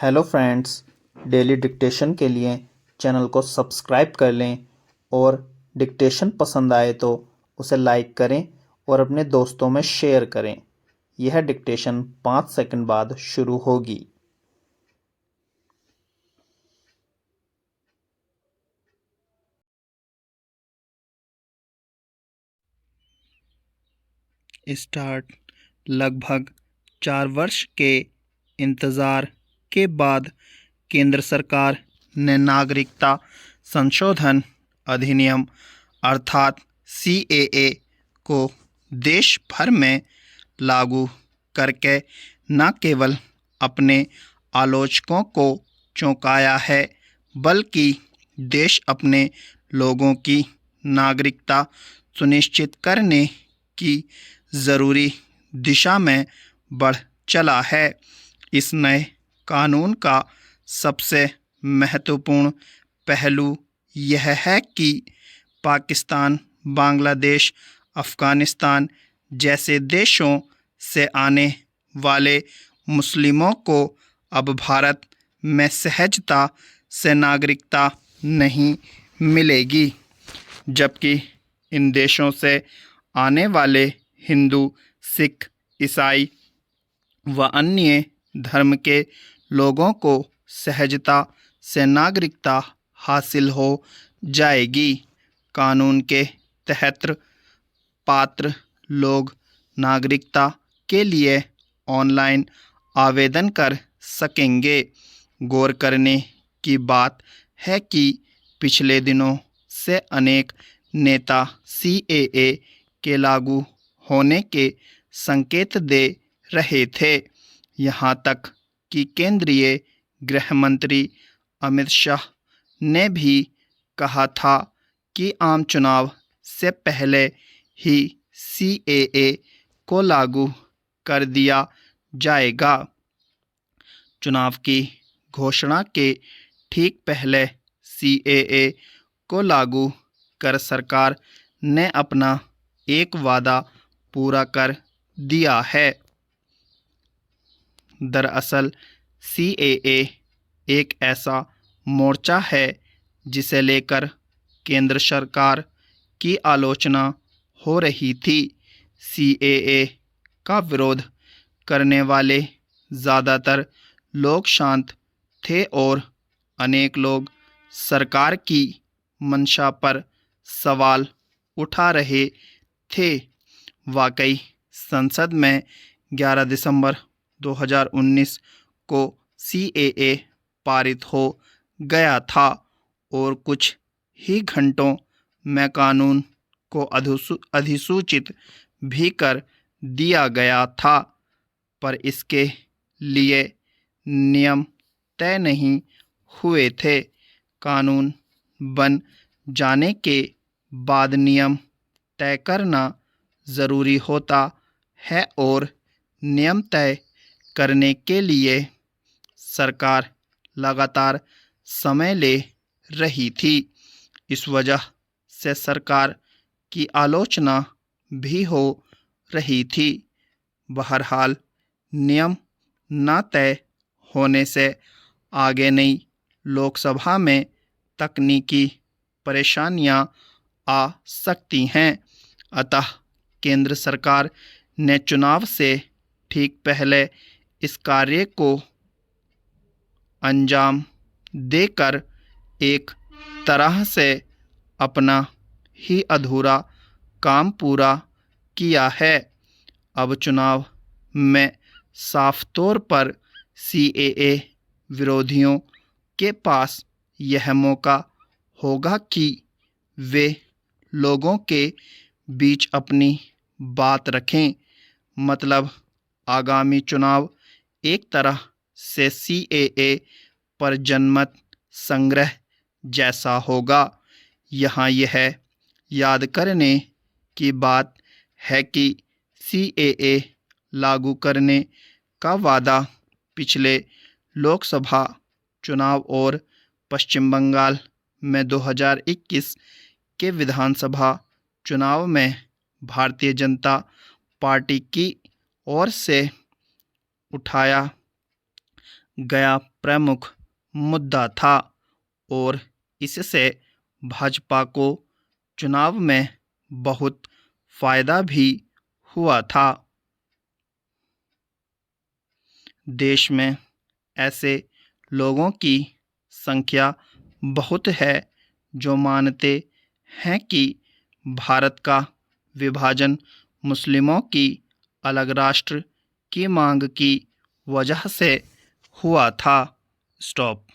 Hello friends, daily dictation के लिए channel को सब्सक्राइब कर लें और डिक्टेशन पसंद आए तो उसे लाइक करें और अपने दोस्तों में शेयर करें। यह डिक्टेशन 5 सेकंड बाद शुरू होगी। स्टार्ट। लगभग 4 वर्ष के इंतज़ार के बाद केंद्र सरकार ने नागरिकता संशोधन अधिनियम अर्थात CAA को देश भर में लागू करके न केवल अपने आलोचकों को चौंकाया है, बल्कि देश अपने लोगों की नागरिकता सुनिश्चित करने की ज़रूरी दिशा में बढ़ चला है। इस नए कानून का सबसे महत्वपूर्ण पहलू यह है कि पाकिस्तान, बांग्लादेश, अफ़गानिस्तान जैसे देशों से आने वाले मुस्लिमों को अब भारत में सहजता से नागरिकता नहीं मिलेगी, जबकि इन देशों से आने वाले हिंदू, सिख, ईसाई व अन्य धर्म के लोगों को सहजता से नागरिकता हासिल हो जाएगी। कानून के तहत पात्र लोग नागरिकता के लिए ऑनलाइन आवेदन कर सकेंगे। गौर करने की बात है कि पिछले दिनों से अनेक नेता CAA के लागू होने के संकेत दे रहे थे। यहाँ तक कि केंद्रीय गृह मंत्री अमित शाह ने भी कहा था कि आम चुनाव से पहले ही CAA को लागू कर दिया जाएगा। चुनाव की घोषणा के ठीक पहले CAA को लागू कर सरकार ने अपना एक वादा पूरा कर दिया है। दरअसल CAA एक ऐसा मोर्चा है जिसे लेकर केंद्र सरकार की आलोचना हो रही थी। CAA का विरोध करने वाले ज़्यादातर लोग शांत थे और अनेक लोग सरकार की मंशा पर सवाल उठा रहे थे। वाकई संसद में 11 दिसंबर 2019 को CAA पारित हो गया था और कुछ ही घंटों में कानून को अधिसूचित भी कर दिया गया था, पर इसके लिए नियम तय नहीं हुए थे। कानून बन जाने के बाद नियम तय करना ज़रूरी होता है और नियम तय करने के लिए सरकार लगातार समय ले रही थी। इस वजह से सरकार की आलोचना भी हो रही थी। बहरहाल नियम न तय होने से आगे नई लोकसभा में तकनीकी परेशानियां आ सकती हैं। अतः केंद्र सरकार ने चुनाव से ठीक पहले इस कार्य को अंजाम देकर एक तरह से अपना ही अधूरा काम पूरा किया है। अब चुनाव में साफ तौर पर CAA विरोधियों के पास यह मौका होगा कि वे लोगों के बीच अपनी बात रखें। मतलब आगामी चुनाव एक तरह से CAA पर जनमत संग्रह जैसा होगा। यहाँ यह याद करने की बात है कि CAA लागू करने का वादा पिछले लोकसभा चुनाव और पश्चिम बंगाल में 2021 के विधानसभा चुनाव में भारतीय जनता पार्टी की ओर से उठाया गया प्रमुख मुद्दा था और इससे भाजपा को चुनाव में बहुत फायदा भी हुआ था। देश में ऐसे लोगों की संख्या बहुत है जो मानते हैं कि भारत का विभाजन मुस्लिमों की अलग राष्ट्र की मांग की वजह से हुआ था। स्टॉप।